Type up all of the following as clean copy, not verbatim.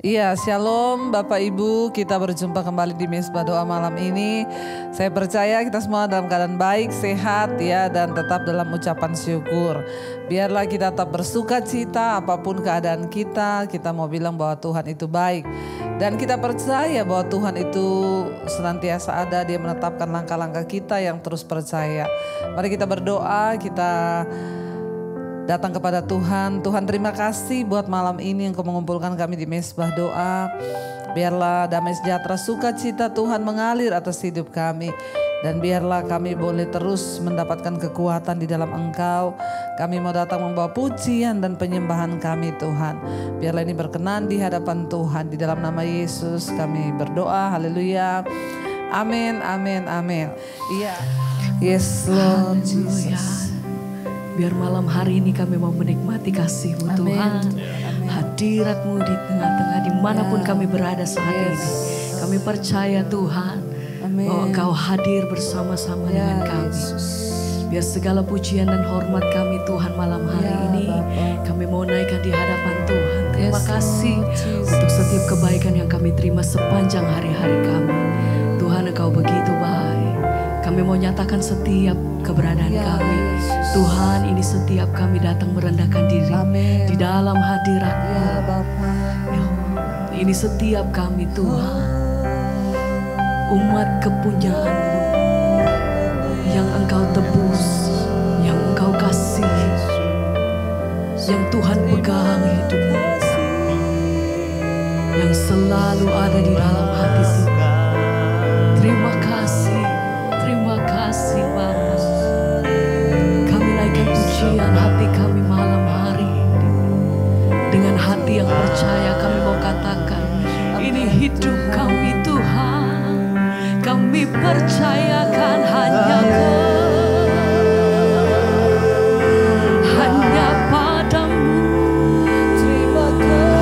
Iya, shalom Bapak Ibu, kita berjumpa kembali di Mezbah Doa malam ini. Saya percaya kita semua dalam keadaan baik, sehat ya, dan tetap dalam ucapan syukur. Biarlah kita tetap bersuka cita apapun keadaan kita mau bilang bahwa Tuhan itu baik. Dan kita percaya bahwa Tuhan itu senantiasa ada, Dia menetapkan langkah-langkah kita yang terus percaya. Mari kita berdoa, kita datang kepada Tuhan. Tuhan, terima kasih buat malam ini Engkau mengumpulkan kami di Mezbah Doa. Biarlah damai sejahtera sukacita Tuhan mengalir atas hidup kami. Dan biarlah kami boleh terus mendapatkan kekuatan di dalam Engkau. Kami mau datang membawa pujian dan penyembahan kami Tuhan. Biarlah ini berkenan di hadapan Tuhan. Di dalam nama Yesus kami berdoa. Haleluya. Amin, amin, amin. Iya. Yes Lord Jesus. Biar malam hari ini kami mau menikmati kasih-Mu Tuhan. Hadirat-Mu di tengah-tengah dimanapun kami berada saat ini. Kami percaya Tuhan bahwa Engkau hadir bersama-sama dengan kami. Biar segala pujian dan hormat kami Tuhan malam hari ini kami mau naikkan di hadapan Tuhan. Terima kasih untuk setiap kebaikan yang kami terima sepanjang hari-hari kami. Tuhan, Engkau begitu baik. Kami mau nyatakan setiap keberadaan kami. Tuhan, ini setiap kami datang merendahkan diri di dalam hadirat-Mu. Ini setiap kami Tuhan, umat kepunyaan-Mu yang Engkau tebus, yang Engkau kasih, yang Tuhan pegang hidupmu, yang selalu ada di dalam hati Tuhan. Terima kasih Bapa. Kami naikkan pujian hati kami malam hari ini. Dengan hati yang percaya kami mau katakan, ini hidup kami Tuhan. Kami percayakan hanya padamu. Terima kasih.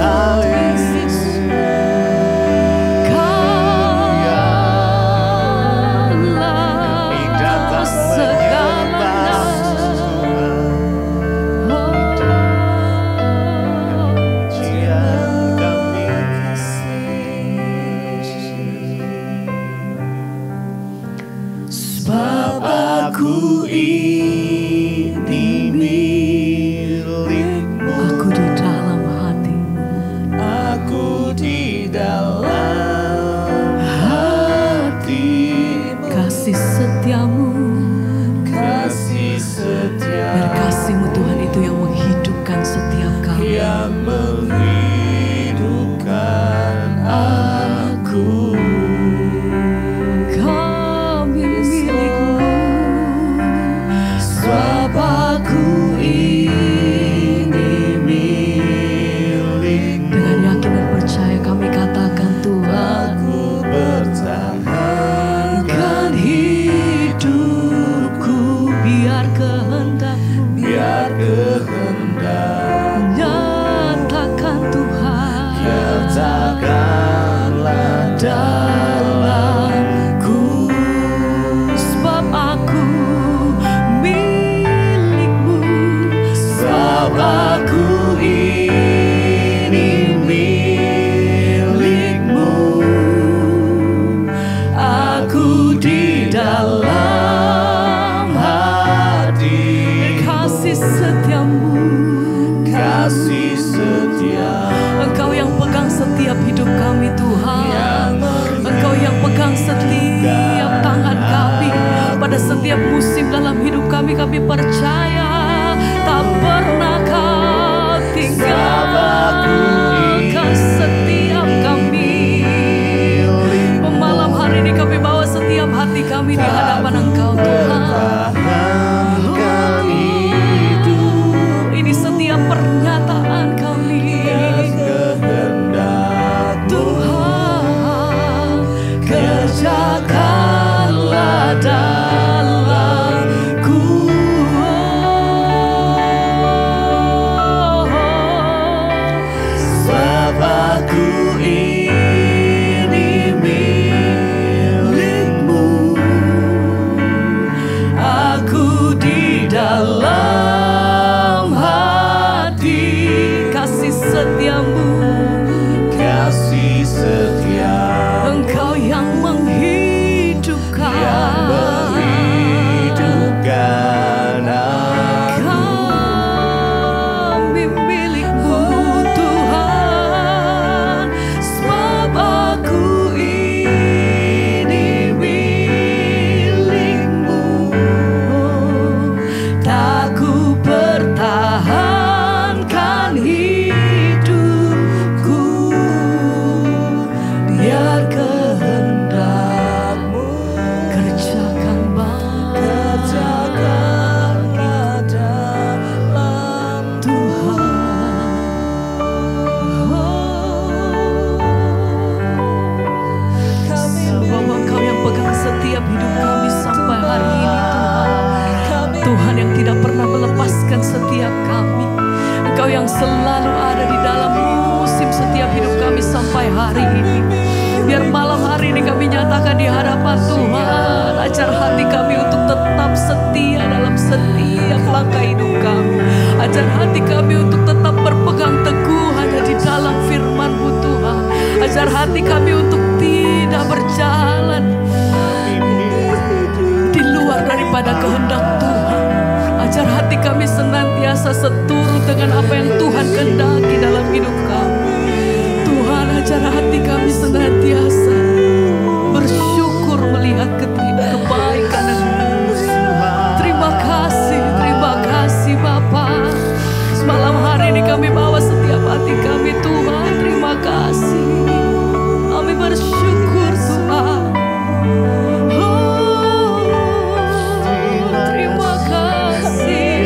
Setiap musim dalam hidup kami percaya tak pernah Kau tinggalkan setiap kami. Malam hari ini kami bawa setiap hati kami di hadapan Engkau Tuhan. Ini setiap pernyataan kami Tuhan, kerjakanlah dalam hati kasih setiamu, kasih kami. Engkau yang selalu ada di dalam musim setiap hidup kami sampai hari ini. Biar malam hari ini kami nyatakan di hadapan Tuhan, ajar hati kami untuk tetap setia dalam setiap langkah hidup kami. Ajar hati kami untuk tetap berpegang teguh hanya di dalam firman-Mu Tuhan. Ajar hati kami untuk tidak berjalan di luar daripada kehendak Tuhan. Ajar hati kami senantiasa seturut dengan apa yang Tuhan kehendaki dalam hidup kami. Tuhan, ajar hati kami senantiasa bersyukur melihat kebaikan. Terima kasih Bapa. Semalam hari ini kami bawa setiap hati kami Tuhan. Terima kasih. Kami bersyukur Tuhan. Terima kasih.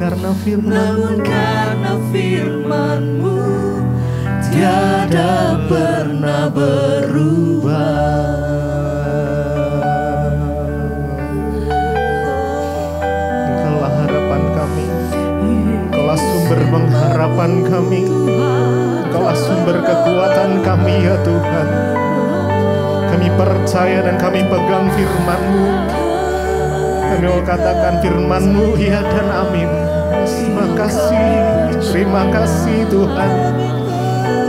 Karena namun karena firman-Mu tiada pernah berubah. Engkaulah harapan kami, Engkaulah sumber pengharapan kami, Engkaulah sumber kekuatan kami ya Tuhan. Kami percaya dan kami pegang firman-Mu. Kami mau katakan firman-Mu ya dan amin. Terima kasih Tuhan.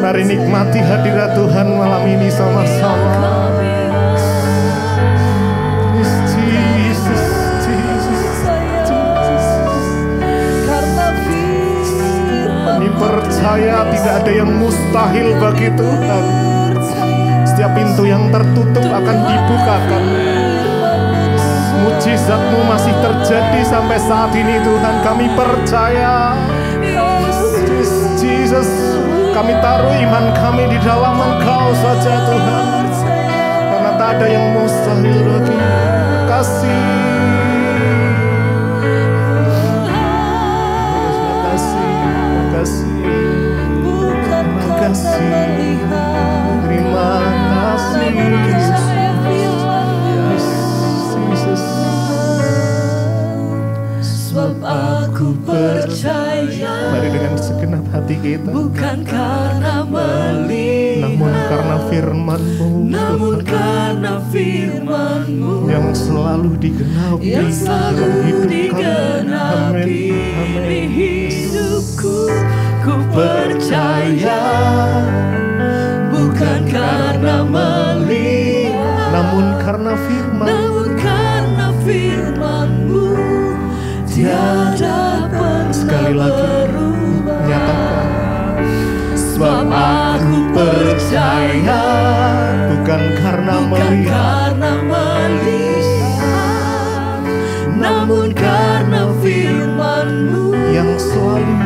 Mari nikmati hadirat Tuhan malam ini sama-sama. Kami percaya tidak ada yang mustahil bagi Tuhan. Setiap pintu yang tertutup akan dibukakan. Mujizat-Mu masih terjadi sampai saat ini Tuhan. Kami percaya. Jesus, kami taruh iman kami di dalam Engkau saja Tuhan. Karena tak ada yang mustahil bagi. Terima kasih. Terima kasih. Terima kasih. Terima kasih. Terima kasih. Sebab aku percaya, mari dengan segenap hati kita, bukan karena melihat, namun karena firman-Mu, namun karena firman-Mu yang selalu digenapi, yang selalu digenapi di hidupku. Ku percaya, bukan karena melihat, namun karena firman, namun karena firman-Mu tiada pernah sekali lagi nyatakan. Sebab aku percaya, bukan karena melihat, namun karena firman-Mu yang selalu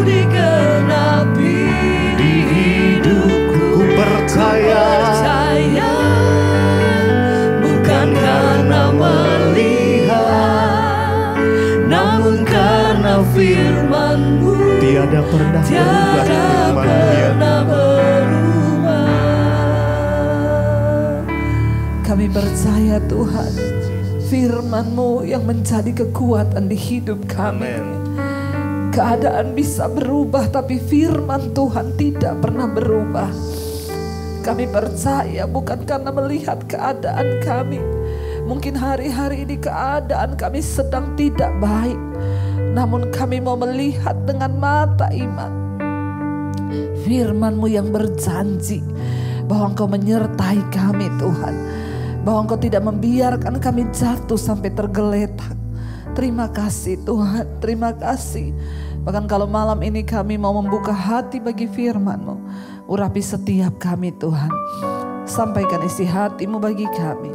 digenapi di hidupku. Ku percaya, bukan karena melihat, namun karena firman-Mu tiada pernah berubah. Kami percaya Tuhan, firman-Mu yang menjadi kekuatan di hidup kami. Keadaan bisa berubah, tapi firman Tuhan tidak pernah berubah. Kami percaya bukan karena melihat keadaan kami. Mungkin hari-hari ini keadaan kami sedang tidak baik, namun kami mau melihat dengan mata iman. Firman-Mu yang berjanji bahwa Engkau menyertai kami Tuhan, bahwa Engkau tidak membiarkan kami jatuh sampai tergeletak. Terima kasih Tuhan, terima kasih. Bahkan kalau malam ini kami mau membuka hati bagi firman-Mu, urapi setiap kami Tuhan. Sampaikan isi hati-Mu bagi kami.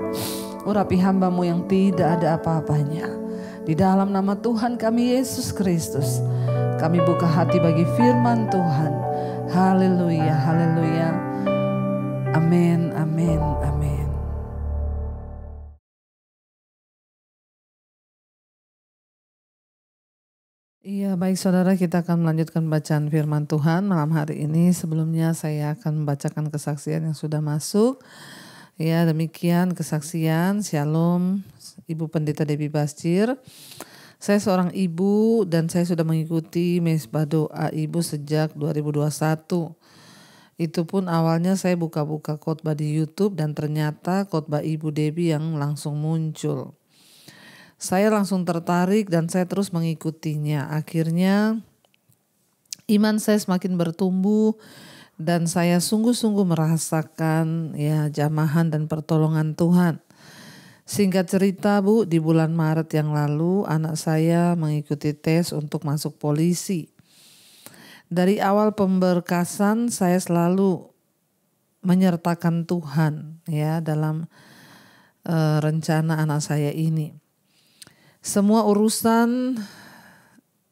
Urapi hamba-Mu yang tidak ada apa-apanya. Di dalam nama Tuhan kami Yesus Kristus, kami buka hati bagi firman Tuhan. Haleluya, haleluya. Amin, amin, amin. Iya, baik saudara, kita akan melanjutkan bacaan firman Tuhan malam hari ini. Sebelumnya saya akan membacakan kesaksian yang sudah masuk. Ya, demikian kesaksian. Shalom, Ibu Pendeta Debbie Basjir. Saya seorang ibu dan saya sudah mengikuti Mesbah Doa Ibu sejak 2021. Itu pun awalnya saya buka-buka khotbah di YouTube dan ternyata khotbah Ibu Debbie yang langsung muncul. Saya langsung tertarik dan saya terus mengikutinya. Akhirnya iman saya semakin bertumbuh dan saya sungguh-sungguh merasakan ya jamahan dan pertolongan Tuhan. Singkat cerita Bu, di bulan Maret yang lalu anak saya mengikuti tes untuk masuk polisi. Dari awal pemberkasan saya selalu menyertakan Tuhan ya dalam rencana anak saya ini. Semua urusan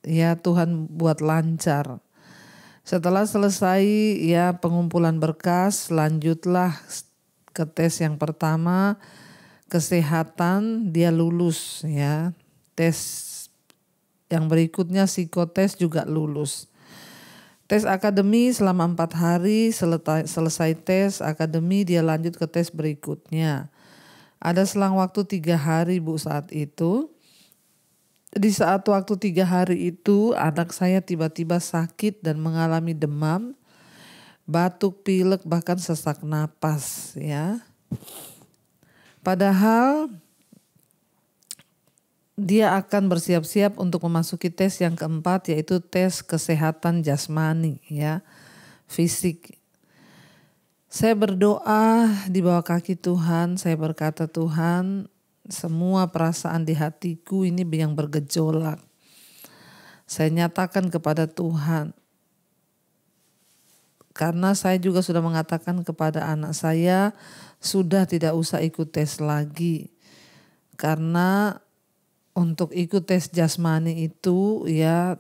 ya Tuhan buat lancar. Setelah selesai ya pengumpulan berkas, lanjutlah ke tes yang pertama, kesehatan, dia lulus ya. Tes Yang berikutnya psikotes juga lulus. Tes akademi selama 4 hari, selesai tes akademi dia lanjut ke tes berikutnya. Ada selang waktu 3 hari Bu saat itu. Di saat waktu 3 hari itu anak saya tiba-tiba sakit dan mengalami demam, batuk, pilek, bahkan sesak napas ya. Padahal dia akan bersiap-siap untuk memasuki tes yang keempat, yaitu tes kesehatan jasmani ya, fisik. Saya berdoa di bawah kaki Tuhan, saya berkata, Tuhan, semua perasaan di hatiku ini yang bergejolak, saya nyatakan kepada Tuhan. Karena saya juga sudah mengatakan kepada anak saya, sudah tidak usah ikut tes lagi. Karena untuk ikut tes jasmani itu ya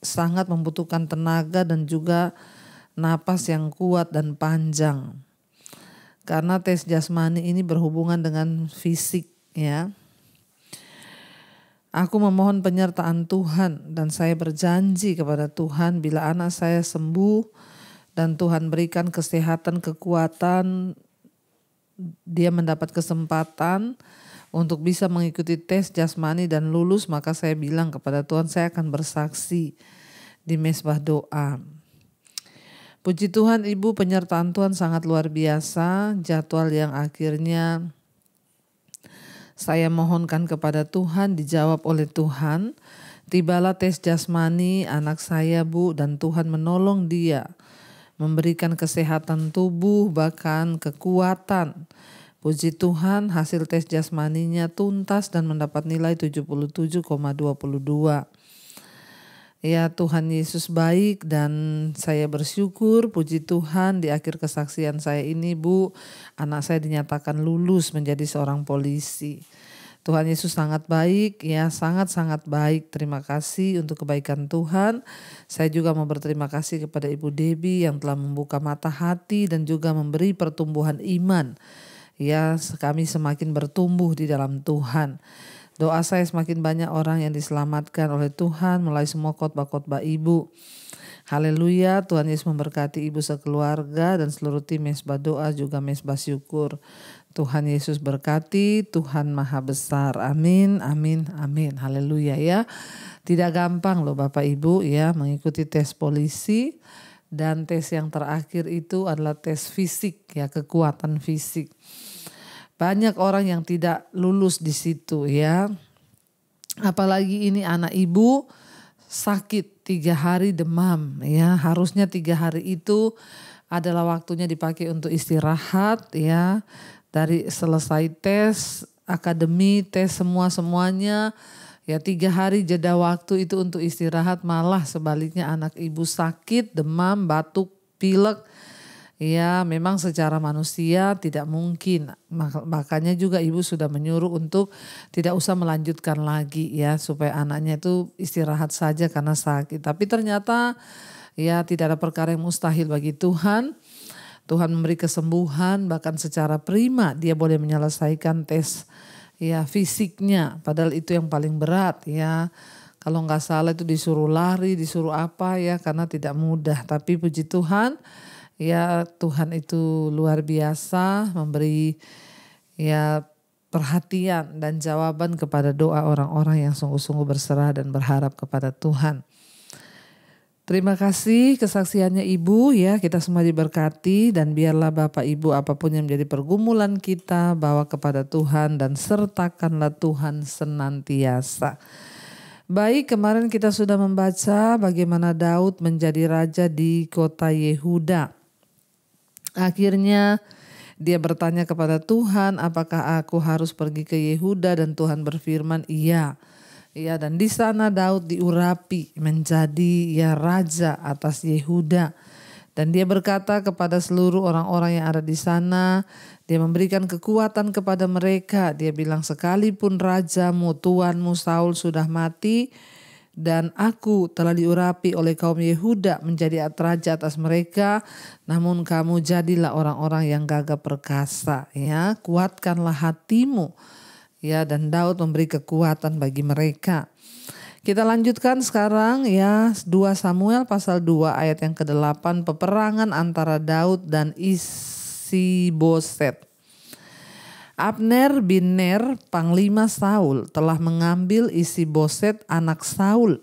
sangat membutuhkan tenaga dan juga napas yang kuat dan panjang. Karena tes jasmani ini berhubungan dengan fisik ya. Aku memohon penyertaan Tuhan dan saya berjanji kepada Tuhan bila anak saya sembuh dan Tuhan berikan kesehatan, kekuatan, dia mendapat kesempatan untuk bisa mengikuti tes jasmani dan lulus, maka saya bilang kepada Tuhan, saya akan bersaksi di mesbah doa. Puji Tuhan Ibu, penyertaan Tuhan sangat luar biasa. Jadwal yang akhirnya saya mohonkan kepada Tuhan dijawab oleh Tuhan. Tibalah tes jasmani anak saya Bu, dan Tuhan menolong dia, memberikan kesehatan tubuh bahkan kekuatan. Puji Tuhan, hasil tes jasmaninya tuntas dan mendapat nilai 77,22. Ya, Tuhan Yesus baik dan saya bersyukur, puji Tuhan, di akhir kesaksian saya ini Bu, anak saya dinyatakan lulus menjadi seorang polisi. Tuhan Yesus sangat baik ya, sangat-sangat baik. Terima kasih untuk kebaikan Tuhan. Saya juga mau berterima kasih kepada Ibu Debbie yang telah membuka mata hati dan juga memberi pertumbuhan iman. Ya, kami semakin bertumbuh di dalam Tuhan. Doa saya semakin banyak orang yang diselamatkan oleh Tuhan melalui semua khotbah-khotbah Ibu. Haleluya, Tuhan Yesus memberkati Ibu sekeluarga dan seluruh tim mesbah doa juga mesbah syukur. Tuhan Yesus berkati, Tuhan Maha Besar. Amin, amin, amin. Haleluya ya. Tidak gampang loh Bapak Ibu ya mengikuti tes polisi. Dan tes yang terakhir itu adalah tes fisik ya, kekuatan fisik. Banyak orang yang tidak lulus di situ ya. Apalagi ini anak ibu sakit 3 hari demam ya. Harusnya 3 hari itu adalah waktunya dipakai untuk istirahat ya. Dari selesai tes akademi, tes semuanya ya, 3 hari jeda waktu itu untuk istirahat, malah sebaliknya anak ibu sakit, demam, batuk, pilek. Ya memang secara manusia tidak mungkin, makanya juga ibu sudah menyuruh untuk tidak usah melanjutkan lagi ya, supaya anaknya itu istirahat saja karena sakit. Tapi ternyata ya tidak ada perkara yang mustahil bagi Tuhan. Tuhan memberi kesembuhan, bahkan secara prima dia boleh menyelesaikan tes ya fisiknya, padahal itu yang paling berat ya. Kalau nggak salah itu disuruh lari, disuruh apa ya, karena tidak mudah. Tapi puji Tuhan, ya Tuhan itu luar biasa memberi ya perhatian dan jawaban kepada doa orang-orang yang sungguh-sungguh berserah dan berharap kepada Tuhan. Terima kasih kesaksiannya Ibu ya, kita semua diberkati dan biarlah Bapak Ibu apapun yang menjadi pergumulan kita bawa kepada Tuhan dan sertakanlah Tuhan senantiasa. Baik, kemarin kita sudah membaca bagaimana Daud menjadi raja di kota Yehuda. Akhirnya dia bertanya kepada Tuhan, apakah aku harus pergi ke Yehuda? Dan Tuhan berfirman, iya. Ya, dan di sana Daud diurapi menjadi ya raja atas Yehuda. Dan dia berkata kepada seluruh orang-orang yang ada di sana, dia memberikan kekuatan kepada mereka. Dia bilang, sekalipun rajamu, tuanmu Saul sudah mati, dan aku telah diurapi oleh kaum Yehuda menjadi raja atas mereka, namun kamu jadilah orang-orang yang gagah perkasa ya, kuatkanlah hatimu ya. Dan Daud memberi kekuatan bagi mereka. Kita lanjutkan sekarang ya 2 Samuel pasal 2 ayat yang ke-8, peperangan antara Daud dan Isi-Boset. Abner bin Ner, panglima Saul, telah mengambil Isi-Boset anak Saul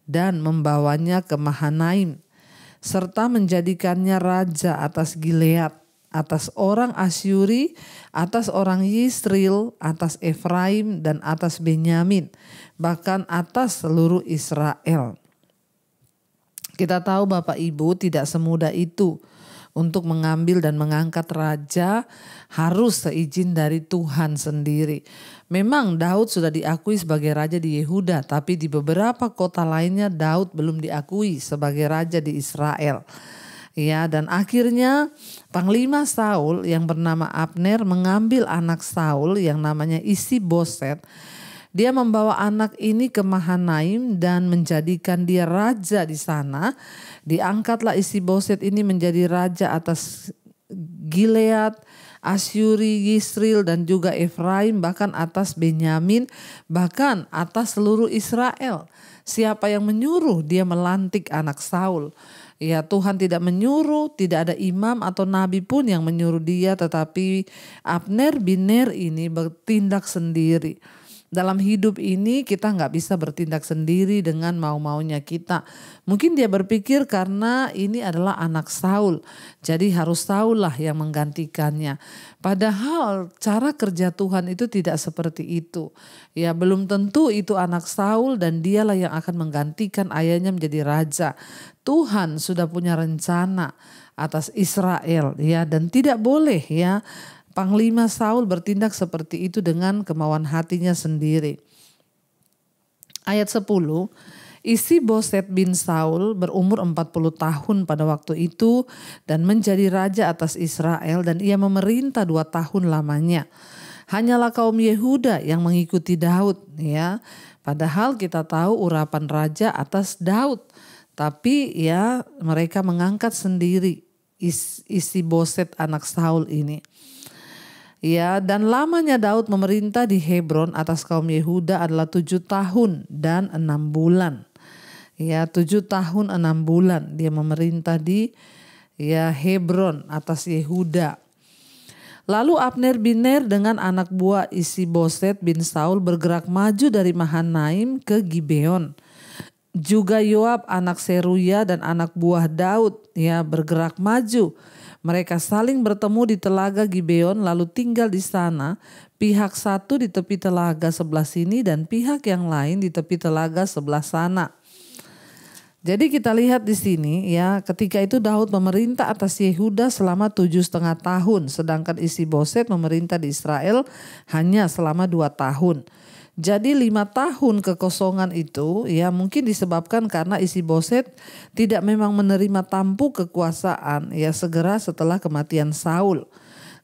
dan membawanya ke Mahanaim, serta menjadikannya raja atas Gilead, atas orang Asyuri, atas orang Yisrael, atas Efraim dan atas Benyamin, bahkan atas seluruh Israel. Kita tahu Bapak Ibu tidak semudah itu untuk mengambil dan mengangkat raja, harus seizin dari Tuhan sendiri. Memang Daud sudah diakui sebagai raja di Yehuda, tapi di beberapa kota lainnya Daud belum diakui sebagai raja di Israel. Ya, dan akhirnya panglima Saul yang bernama Abner mengambil anak Saul yang namanya Isi-Boset. Dia membawa anak ini ke Mahanaim dan menjadikan dia raja di sana. Diangkatlah Isi-Boset ini menjadi raja atas Gilead, Asyuri, Yisrael dan juga Efraim, bahkan atas Benyamin, bahkan atas seluruh Israel. Siapa yang menyuruh dia melantik anak Saul? Ya, Tuhan tidak menyuruh, tidak ada imam atau nabi pun yang menyuruh dia, tetapi Abner bin Ner ini bertindak sendiri. Dalam hidup ini kita nggak bisa bertindak sendiri dengan mau-maunya kita. Mungkin dia berpikir karena ini adalah anak Saul, jadi harus Saul lah yang menggantikannya. Padahal cara kerja Tuhan itu tidak seperti itu. Ya, belum tentu itu anak Saul dan dialah yang akan menggantikan ayahnya menjadi raja. Tuhan sudah punya rencana atas Israel, ya, dan tidak boleh ya Panglima Saul bertindak seperti itu dengan kemauan hatinya sendiri. Ayat 10, Isi-Boset bin Saul berumur 40 tahun pada waktu itu dan menjadi raja atas Israel, dan ia memerintah 2 tahun lamanya. Hanyalah kaum Yehuda yang mengikuti Daud, ya. Padahal kita tahu urapan raja atas Daud, tapi ya mereka mengangkat sendiri Isi-Boset anak Saul ini. Ya, dan lamanya Daud memerintah di Hebron atas kaum Yehuda adalah 7 tahun dan 6 bulan. Ya, 7 tahun 6 bulan dia memerintah di Hebron atas Yehuda. Lalu Abner bin Ner dengan anak buah Isi-Boset bin Saul bergerak maju dari Mahanaim ke Gibeon. Juga Yoab anak Seruya dan anak buah Daud bergerak maju. Mereka saling bertemu di telaga Gibeon lalu tinggal di sana, pihak satu di tepi telaga sebelah sini dan pihak yang lain di tepi telaga sebelah sana. Jadi kita lihat di sini ya, ketika itu Daud memerintah atas Yehuda selama 7,5 tahun, sedangkan Isi-Boset memerintah di Israel hanya selama 2 tahun. Jadi 5 tahun kekosongan itu ya mungkin disebabkan karena Isi-Boset tidak memang menerima tampuk kekuasaan ya segera setelah kematian Saul.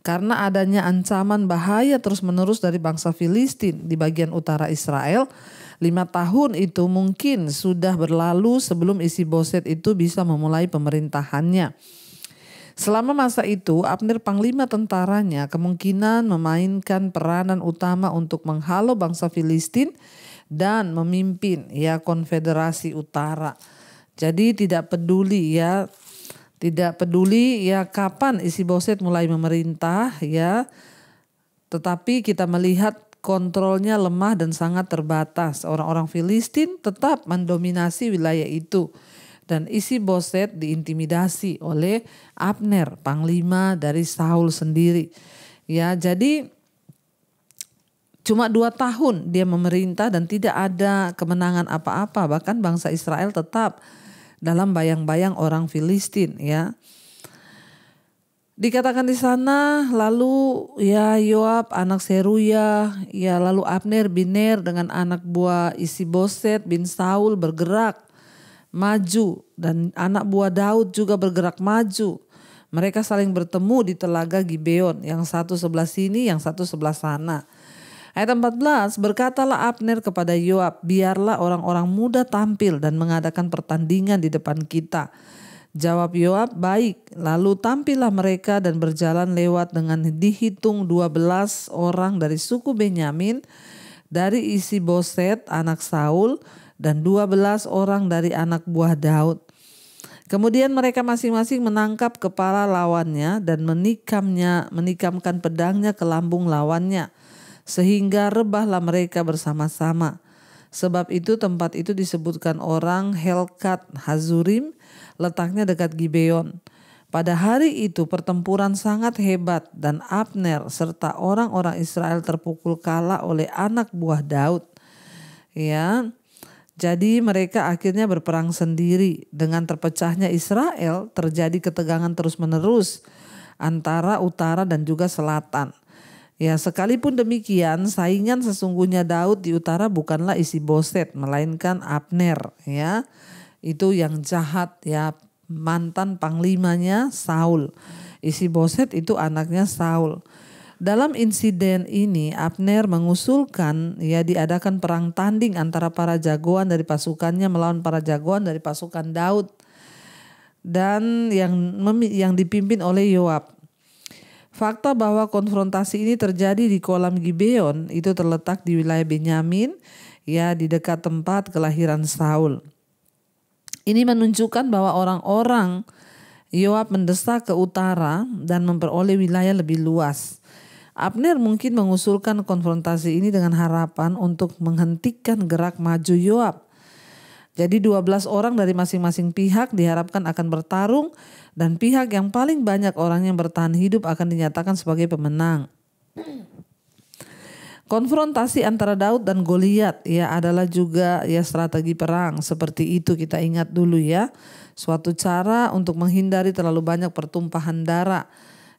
Karena adanya ancaman bahaya terus-menerus dari bangsa Filistin di bagian utara Israel, 5 tahun itu mungkin sudah berlalu sebelum Isi-Boset itu bisa memulai pemerintahannya. Selama masa itu, Abner panglima tentaranya kemungkinan memainkan peranan utama untuk menghalau bangsa Filistin dan memimpin konfederasi utara. Jadi tidak peduli kapan Isi-Boset mulai memerintah tetapi kita melihat kontrolnya lemah dan sangat terbatas. Orang-orang Filistin tetap mendominasi wilayah itu. Dan Isi-Boset diintimidasi oleh Abner, panglima dari Saul sendiri. Ya, jadi cuma 2 tahun dia memerintah dan tidak ada kemenangan apa-apa. Bahkan bangsa Israel tetap dalam bayang-bayang orang Filistin, ya. Dikatakan di sana lalu Yoab anak Seruya, lalu Abner bin Ner dengan anak buah Isi-Boset bin Saul bergerak maju dan anak buah Daud juga bergerak maju. Mereka saling bertemu di telaga Gibeon, yang satu sebelah sini, yang satu sebelah sana. Ayat 14, berkatalah Abner kepada Yoab, biarlah orang-orang muda tampil dan mengadakan pertandingan di depan kita. Jawab Yoab, baik. Lalu tampillah mereka dan berjalan lewat dengan dihitung 12 orang dari suku Benyamin, dari Isi-Boset anak Saul, dan 12 orang dari anak buah Daud. Kemudian mereka masing-masing menangkap kepala lawannya dan menikamkan pedangnya ke lambung lawannya, sehingga rebahlah mereka bersama-sama. Sebab itu tempat itu disebutkan orang Helkat Hazurim, letaknya dekat Gibeon. Pada hari itu pertempuran sangat hebat dan Abner serta orang-orang Israel terpukul kalah oleh anak buah Daud. Ya, jadi mereka akhirnya berperang sendiri. Dengan terpecahnya Israel terjadi ketegangan terus-menerus antara utara dan juga selatan. Ya, sekalipun demikian saingan sesungguhnya Daud di utara bukanlah Isi-Boset melainkan Abner, ya. Itu yang jahat, ya, mantan panglimanya Saul. Isi-Boset itu anaknya Saul. Dalam insiden ini Abner mengusulkan ya diadakan perang tanding antara para jagoan dari pasukannya melawan para jagoan dari pasukan Daud dan yang dipimpin oleh Yoab. Fakta bahwa konfrontasi ini terjadi di kolam Gibeon itu terletak di wilayah Benyamin, ya, di dekat tempat kelahiran Saul. Ini menunjukkan bahwa orang-orang Yoab mendesak ke utara dan memperoleh wilayah lebih luas. Abner mungkin mengusulkan konfrontasi ini dengan harapan untuk menghentikan gerak maju Yoab. Jadi 12 orang dari masing-masing pihak diharapkan akan bertarung dan pihak yang paling banyak orang yang bertahan hidup akan dinyatakan sebagai pemenang. Konfrontasi antara Daud dan Goliat ya adalah juga ya strategi perang. Seperti itu kita ingat dulu ya. Suatu cara untuk menghindari terlalu banyak pertumpahan darah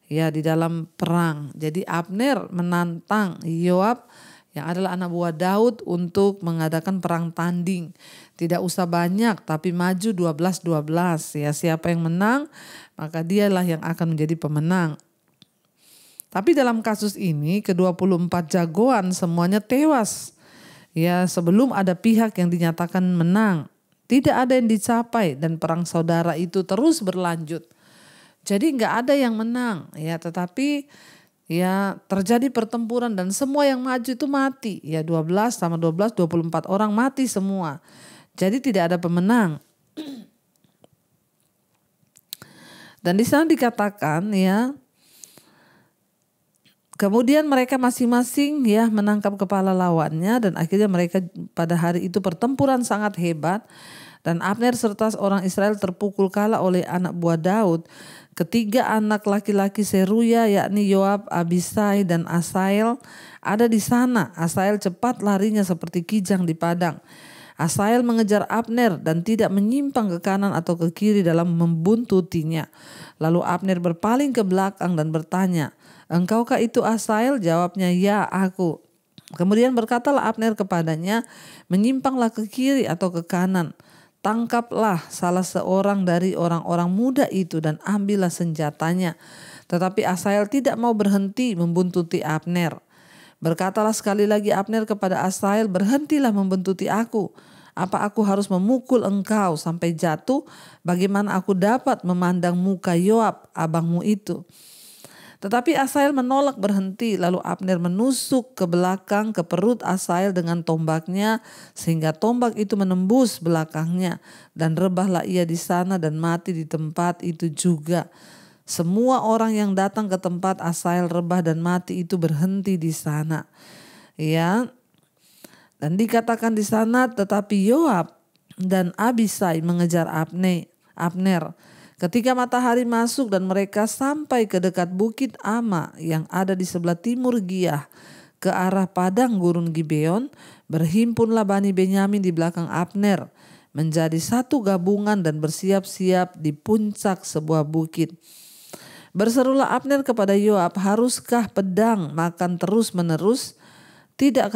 ya di dalam perang. Jadi Abner menantang Yoab yang adalah anak buah Daud untuk mengadakan perang tanding. Tidak usah banyak tapi maju 12-12 ya. Siapa yang menang maka dialah yang akan menjadi pemenang. Tapi dalam kasus ini ke-24 jagoan semuanya tewas. Ya, sebelum ada pihak yang dinyatakan menang. Tidak ada yang dicapai dan perang saudara itu terus berlanjut. Jadi enggak ada yang menang ya, tetapi ya terjadi pertempuran dan semua yang maju itu mati. Ya 12 sama 12 24 orang mati semua. Jadi tidak ada pemenang. Dan di sana dikatakan ya, kemudian mereka masing-masing ya menangkap kepala lawannya dan akhirnya mereka pada hari itu pertempuran sangat hebat dan Abner serta orang Israel terpukul kalah oleh anak buah Daud. Ketiga anak laki-laki Seruya yakni Yoab, Abisai dan Asael ada di sana. Asael cepat larinya seperti kijang di padang. Asael mengejar Abner dan tidak menyimpang ke kanan atau ke kiri dalam membuntutinya. Lalu Abner berpaling ke belakang dan bertanya, "Engkaukah itu Asael?" Jawabnya, "Ya, aku." Kemudian berkatalah Abner kepadanya, "Menyimpanglah ke kiri atau ke kanan. Tangkaplah salah seorang dari orang-orang muda itu dan ambillah senjatanya." Tetapi Asael tidak mau berhenti membuntuti Abner. Berkatalah sekali lagi Abner kepada Asael, "Berhentilah membuntuti aku. Apa aku harus memukul engkau sampai jatuh? Bagaimana aku dapat memandang muka Yoab, abangmu itu?" Tetapi Asael menolak berhenti, lalu Abner menusuk ke belakang ke perut Asael dengan tombaknya sehingga tombak itu menembus belakangnya dan rebahlah ia di sana dan mati di tempat itu juga. Semua orang yang datang ke tempat Asael rebah dan mati itu berhenti di sana. Ya. Dan dikatakan di sana tetapi Yoab dan Abisai mengejar Abner. Ketika matahari masuk dan mereka sampai ke dekat bukit Ama yang ada di sebelah timur Giah ke arah padang gurun Gibeon, berhimpunlah Bani Benyamin di belakang Abner menjadi satu gabungan dan bersiap-siap di puncak sebuah bukit. Berserulah Abner kepada Yoab, "Haruskah pedang makan terus-menerus? Tidak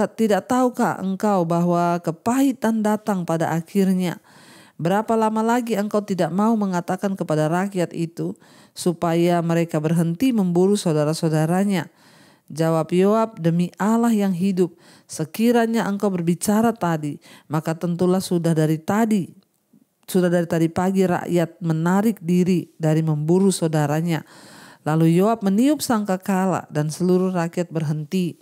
tahukah engkau bahwa kepahitan datang pada akhirnya? Berapa lama lagi engkau tidak mau mengatakan kepada rakyat itu supaya mereka berhenti memburu saudara-saudaranya?" Jawab Yoab, "Demi Allah yang hidup, sekiranya engkau berbicara tadi, maka tentulah sudah dari tadi pagi rakyat menarik diri dari memburu saudaranya." Lalu Yoab meniup sangkakala dan seluruh rakyat berhenti.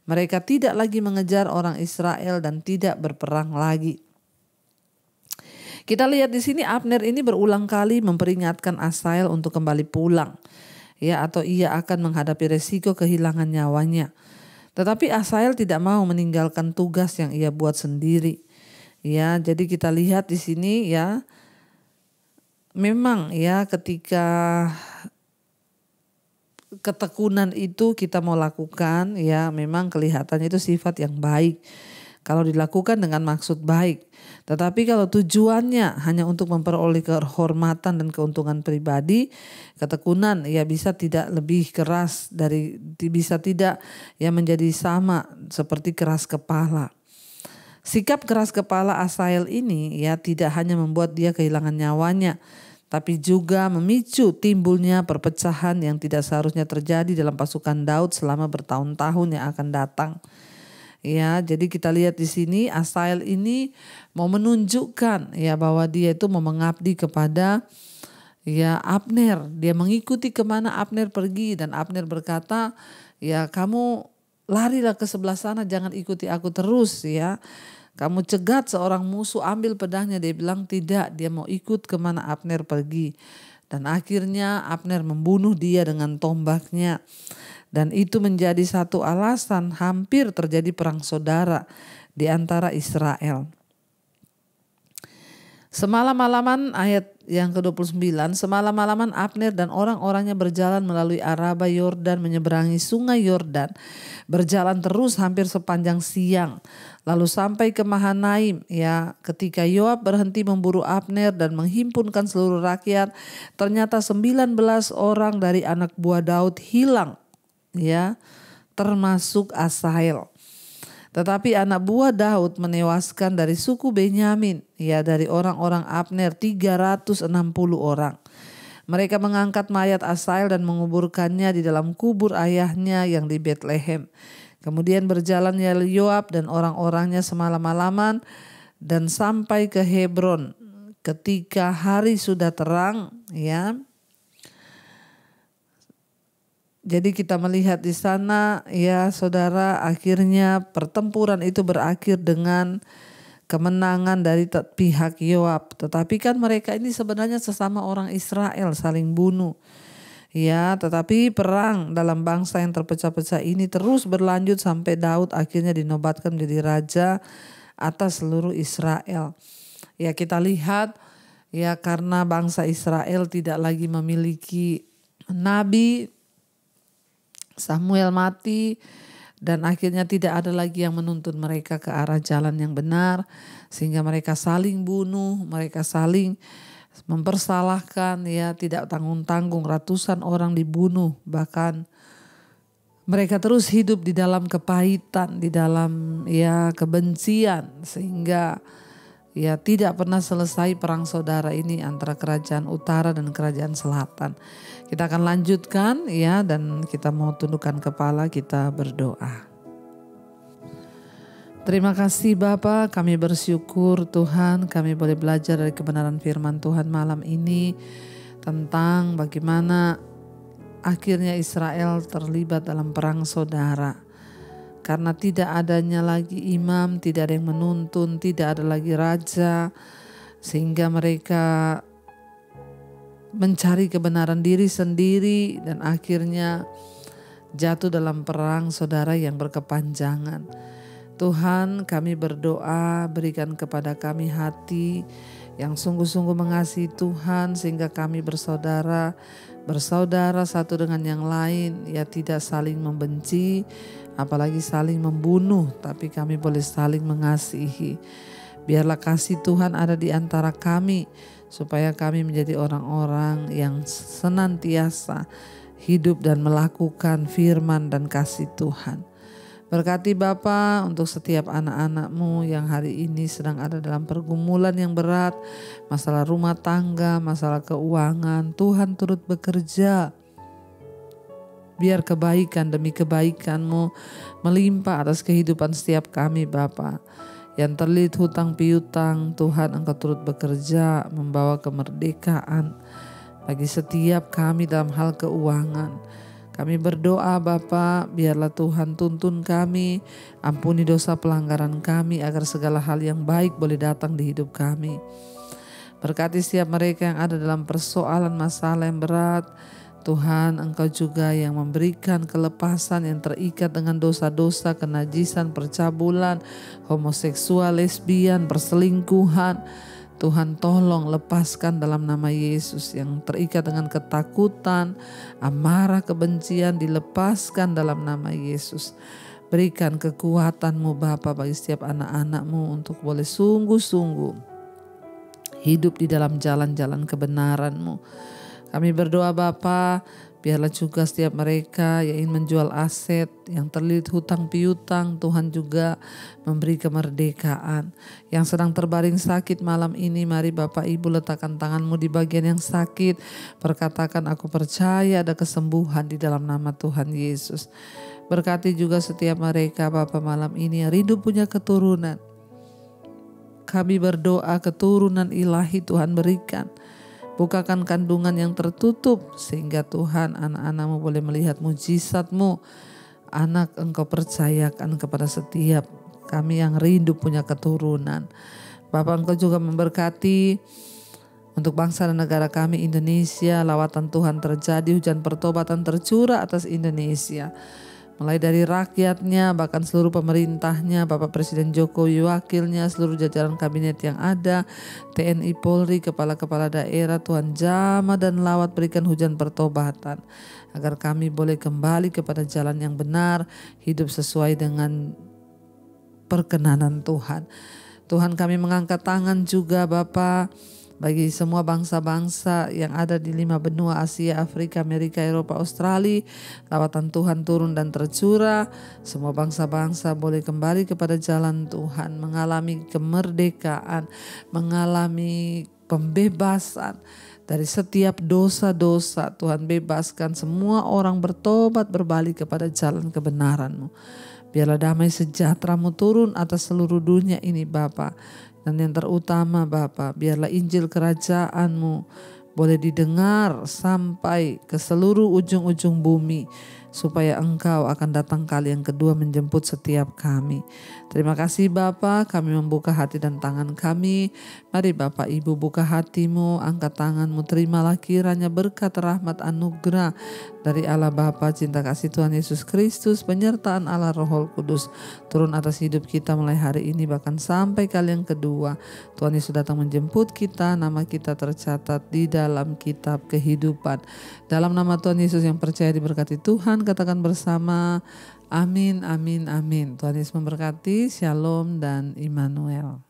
Mereka tidak lagi mengejar orang Israel dan tidak berperang lagi. Kita lihat di sini Abner ini berulang kali memperingatkan Asahel untuk kembali pulang. Ya, atau ia akan menghadapi resiko kehilangan nyawanya. Tetapi Asahel tidak mau meninggalkan tugas yang ia buat sendiri. Ya, jadi kita lihat di sini ya, memang ya ketika ketekunan itu kita mau lakukan, ya memang kelihatannya itu sifat yang baik kalau dilakukan dengan maksud baik. Tetapi kalau tujuannya hanya untuk memperoleh kehormatan dan keuntungan pribadi, ketekunan ya bisa tidak lebih keras bisa tidak ya menjadi sama seperti keras kepala. Sikap keras kepala Asahel ini ya tidak hanya membuat dia kehilangan nyawanya, tapi juga memicu timbulnya perpecahan yang tidak seharusnya terjadi dalam pasukan Daud selama bertahun-tahun yang akan datang. Ya, jadi kita lihat di sini Asahel ini mau menunjukkan ya bahwa dia itu mau mengabdi kepada ya Abner. Dia mengikuti kemana Abner pergi dan Abner berkata, ya kamu larilah ke sebelah sana, jangan ikuti aku terus ya. Kamu cegat seorang musuh, ambil pedangnya. Dia bilang tidak, dia mau ikut kemana Abner pergi. Dan akhirnya Abner membunuh dia dengan tombaknya. Dan itu menjadi satu alasan hampir terjadi perang saudara di antara Israel. Semalam-malaman ayat yang ke-29, semalam-malaman Abner dan orang-orangnya berjalan melalui Araba Yordan menyeberangi sungai Yordan, berjalan terus hampir sepanjang siang, lalu sampai ke Mahanaim. Ya, ketika Yoab berhenti memburu Abner dan menghimpunkan seluruh rakyat, ternyata 19 orang dari anak buah Daud hilang, ya, termasuk Asahel. Tetapi anak buah Daud menewaskan dari suku Benyamin, ya dari orang-orang Abner 360 orang. Mereka mengangkat mayat Asahel dan menguburkannya di dalam kubur ayahnya yang di Betlehem. Kemudian berjalan Yoab dan orang-orangnya semalam-malaman dan sampai ke Hebron ketika hari sudah terang, ya. Jadi kita melihat di sana ya saudara, akhirnya pertempuran itu berakhir dengan kemenangan dari pihak Yoab. Tetapi kan mereka ini sebenarnya sesama orang Israel saling bunuh. Ya, tetapi perang dalam bangsa yang terpecah-pecah ini terus berlanjut sampai Daud akhirnya dinobatkan menjadi raja atas seluruh Israel. Ya, kita lihat ya karena bangsa Israel tidak lagi memiliki nabi, Samuel mati dan akhirnya tidak ada lagi yang menuntun mereka ke arah jalan yang benar, sehingga mereka saling bunuh, mereka saling mempersalahkan, ya tidak tanggung-tanggung, ratusan orang dibunuh, bahkan mereka terus hidup di dalam kepahitan, di dalam ya kebencian, sehingga ya tidak pernah selesai perang saudara ini antara kerajaan utara dan kerajaan selatan. Kita akan lanjutkan ya, dan kita mau tundukkan kepala, kita berdoa. Terima kasih Bapa, kami bersyukur Tuhan kami boleh belajar dari kebenaran firman Tuhan malam ini tentang bagaimana akhirnya Israel terlibat dalam perang saudara. Karena tidak adanya lagi imam, tidak ada yang menuntun, tidak ada lagi raja, sehingga mereka mencari kebenaran diri sendiri dan akhirnya jatuh dalam perang saudara yang berkepanjangan. Tuhan, kami berdoa berikan kepada kami hati yang sungguh-sungguh mengasihi Tuhan sehingga kami bersaudara satu dengan yang lain, ya tidak saling membenci apalagi saling membunuh, tapi kami boleh saling mengasihi. Biarlah kasih Tuhan ada di antara kami, supaya kami menjadi orang-orang yang senantiasa hidup dan melakukan firman dan kasih Tuhan. Berkati Bapa untuk setiap anak-anak-Mu yang hari ini sedang ada dalam pergumulan yang berat, masalah rumah tangga, masalah keuangan. Tuhan turut bekerja. Biar kebaikan demi kebaikan-Mu melimpah atas kehidupan setiap kami Bapa. Yang terlilit hutang piutang, Tuhan Engkau turut bekerja membawa kemerdekaan bagi setiap kami dalam hal keuangan. Kami berdoa Bapa, biarlah Tuhan tuntun kami, ampuni dosa pelanggaran kami agar segala hal yang baik boleh datang di hidup kami. Berkati setiap mereka yang ada dalam persoalan masalah yang berat. Tuhan, Engkau juga yang memberikan kelepasan yang terikat dengan dosa-dosa, kenajisan, percabulan, homoseksual, lesbian, perselingkuhan. Tuhan, tolong lepaskan dalam nama Yesus yang terikat dengan ketakutan, amarah, kebencian, dilepaskan dalam nama Yesus. Berikan kekuatan-Mu Bapa bagi setiap anak-anak-Mu untuk boleh sungguh-sungguh hidup di dalam jalan-jalan kebenaran-Mu. Kami berdoa Bapa, biarlah juga setiap mereka yang ingin menjual aset, yang terlilit hutang piutang, Tuhan juga memberi kemerdekaan. Yang sedang terbaring sakit malam ini, mari Bapak Ibu letakkan tangan-Mu di bagian yang sakit. Perkatakan, aku percaya ada kesembuhan di dalam nama Tuhan Yesus. Berkati juga setiap mereka Bapa malam ini yang rindu punya keturunan. Kami berdoa keturunan ilahi Tuhan berikan. Bukakan kandungan yang tertutup sehingga Tuhan anak-anak-Mu boleh melihat mujizat-Mu. Anak Engkau percayakan kepada setiap kami yang rindu punya keturunan. Bapa, Engkau juga memberkati untuk bangsa dan negara kami Indonesia. Lawatan Tuhan terjadi, hujan pertobatan tercurah atas Indonesia. Mulai dari rakyatnya, bahkan seluruh pemerintahnya, Bapak Presiden Jokowi, wakilnya, seluruh jajaran kabinet yang ada, TNI, Polri, kepala-kepala daerah, Tuhan jamah dan lawat berikan hujan pertobatan. Agar kami boleh kembali kepada jalan yang benar, hidup sesuai dengan perkenanan Tuhan. Tuhan, kami mengangkat tangan juga Bapa bagi semua bangsa-bangsa yang ada di 5 benua Asia, Afrika, Amerika, Eropa, Australia. Lawatan Tuhan turun dan tercurah. Semua bangsa-bangsa boleh kembali kepada jalan Tuhan, mengalami kemerdekaan, mengalami pembebasan dari setiap dosa-dosa. Tuhan, bebaskan semua orang bertobat, berbalik kepada jalan kebenaran-Mu. Biarlah damai sejahtera-Mu turun atas seluruh dunia ini Bapa. Dan yang terutama Bapa, biarlah Injil kerajaan-Mu boleh didengar sampai ke seluruh ujung-ujung bumi. Supaya Engkau akan datang kali yang kedua menjemput setiap kami. Terima kasih Bapa, kami membuka hati dan tangan kami. Mari Bapak Ibu buka hatimu, angkat tanganmu, terimalah kiranya berkat rahmat anugerah dari Allah Bapa, cinta kasih Tuhan Yesus Kristus, penyertaan Allah Roh Kudus turun atas hidup kita mulai hari ini bahkan sampai kali yang kedua. Tuhan Yesus datang menjemput kita, nama kita tercatat di dalam kitab kehidupan. Dalam nama Tuhan Yesus yang percaya diberkati Tuhan, katakan bersama, amin, amin, amin. Tuhan Yesus memberkati, shalom dan Immanuel.